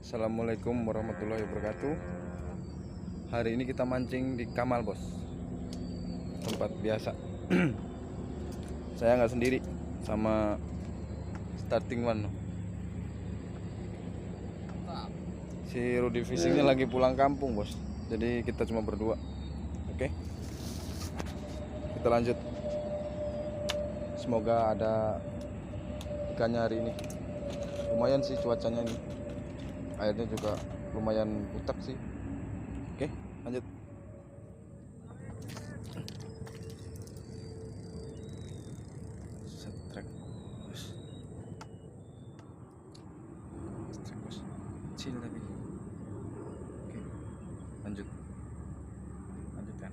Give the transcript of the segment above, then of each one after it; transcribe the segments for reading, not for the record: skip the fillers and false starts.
Assalamualaikum warahmatullahi wabarakatuh. Hari ini kita mancing di Kamal, bos. Tempat biasa. Saya nggak sendiri, sama starting one. Si Rudy Fishingnya lagi pulang kampung, bos. Jadi kita cuma berdua. Oke, kita lanjut. Semoga ada ikannya hari ini. Lumayan sih cuacanya ini. Airnya juga lumayan butak sih. Oke, lanjut. Setrek, bos. Setrek, bos. Kecil tapi. Oke, lanjut. Lanjutkan.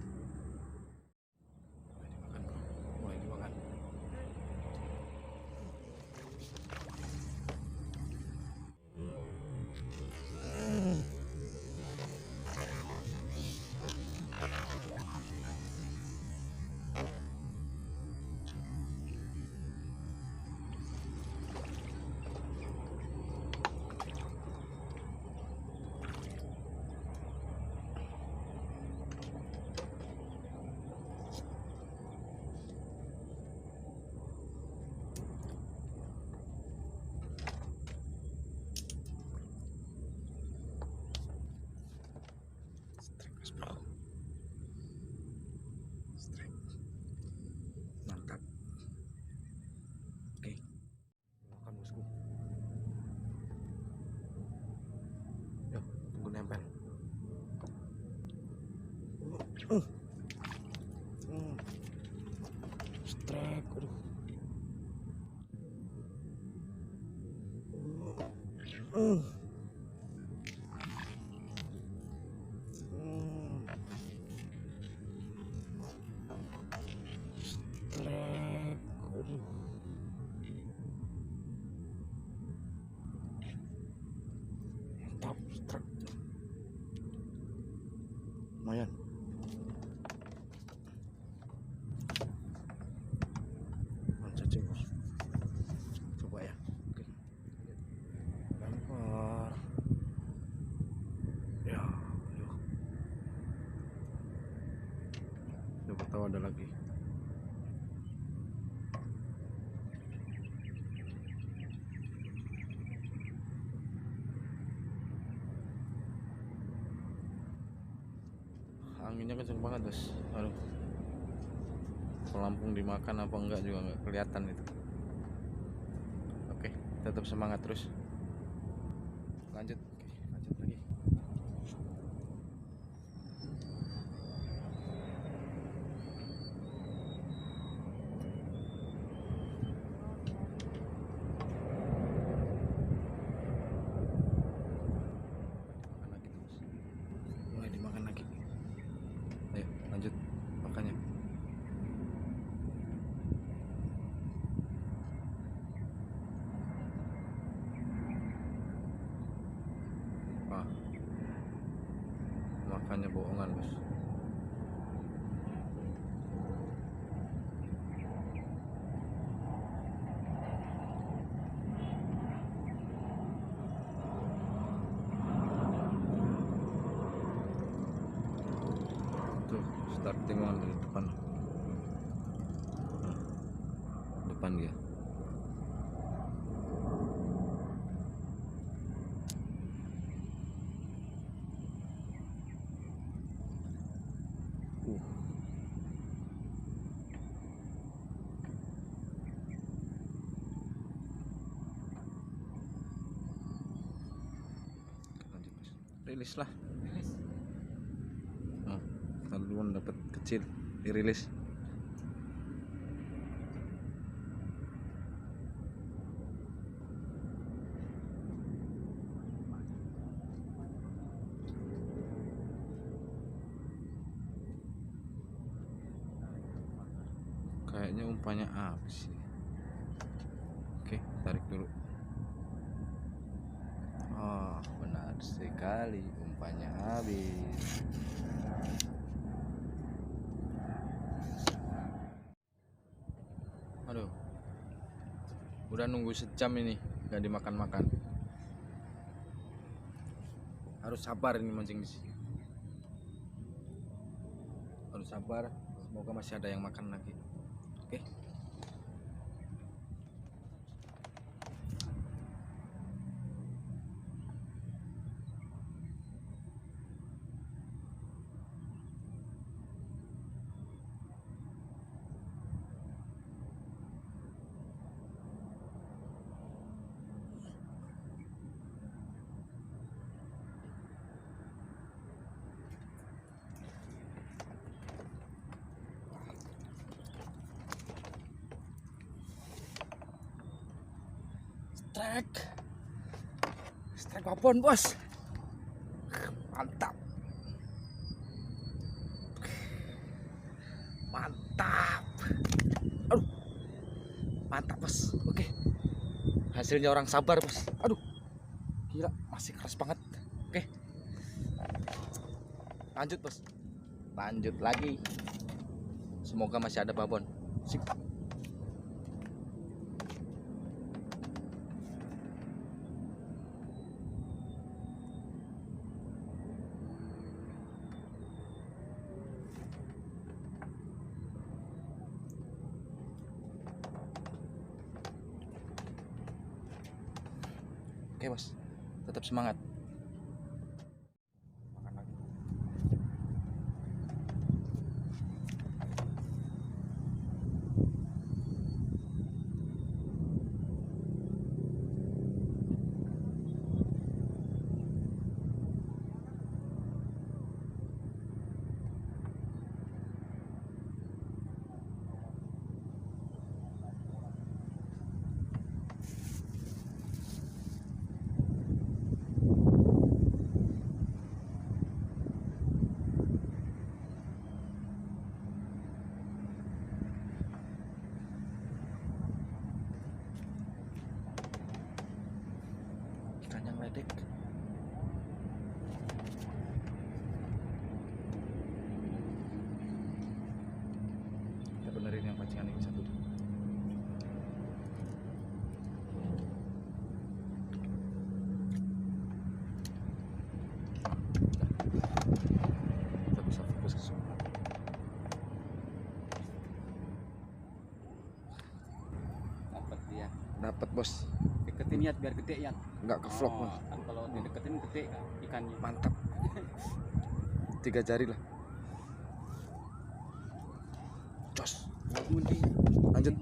Dimakan, bro. Mulai dimakan. Mantap. Oke, makan, bosku. Yuk, tunggu nempel. Strike, aduh. Strike, aduh. Mantap, strike. Lumayan. Cacing, bos. Coba ya. Oke. Lempar. Ya, aduh. Coba tahu ada lagi. Anginnya kenceng banget, bos. Aduh, pelampung dimakan apa enggak juga nggak kelihatan itu. Oke, tetap semangat terus. Lanjut. Oke, lanjut lagi. Dimakan lagi, bos. Mulai dimakan lagi. Ayo, lanjut makannya. Ah, makannya bohongan, bos. Tuh, starting one dari depan. Nah, depan dia. Uh. Lanjut, bos. Rilis lah. Nah, duluan dapat kecil, dirilis. Kayaknya umpannya apa sih? Oke, tarik dulu. Oh, benar sekali, umpannya habis. Aduh, udah nunggu sejam ini nggak dimakan-makan. Harus sabar ini mancing di sini. Harus sabar. Semoga masih ada yang makan lagi. Oke. Strike babon, bos. Mantap. Mantap. Aduh. Mantap, bos. Oke. Hasilnya orang sabar, bos. Aduh. Gila, masih keras banget. Oke. Lanjut, bos. Lanjut lagi. Semoga masih ada babon. Sip. Oke, bos, tetap semangat. Makan lagi. Ikan yang ledek. Kita benerin yang pancingan ini satu. Kita bisa fokus ke semua. Dapat dia. Dapat, bos. Deketin niat biar gede ya. Nggak ke vlog, bos. Kan kalau dideketin gede kan ikannya. Mantap. 3 jari lah. Jos. Lanjut.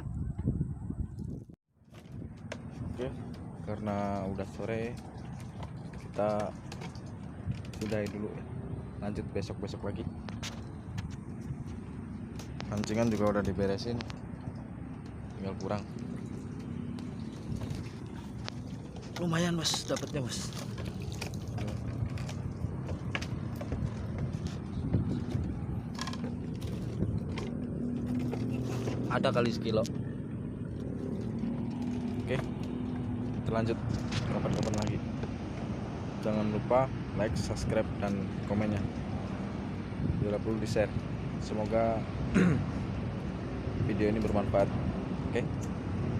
Oke, karena udah sore kita sudahi dulu ya. Lanjut besok-besok lagi. Pancingan juga udah diberesin, tinggal kurang. Lumayan, bos, dapatnya, bos. Ada kali sekilo. Oke, kita lanjut kapan-kapan lagi. Jangan lupa like, subscribe, dan komennya. Bila perlu di share. Semoga video ini bermanfaat. Oke,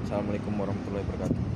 assalamualaikum warahmatullahi wabarakatuh.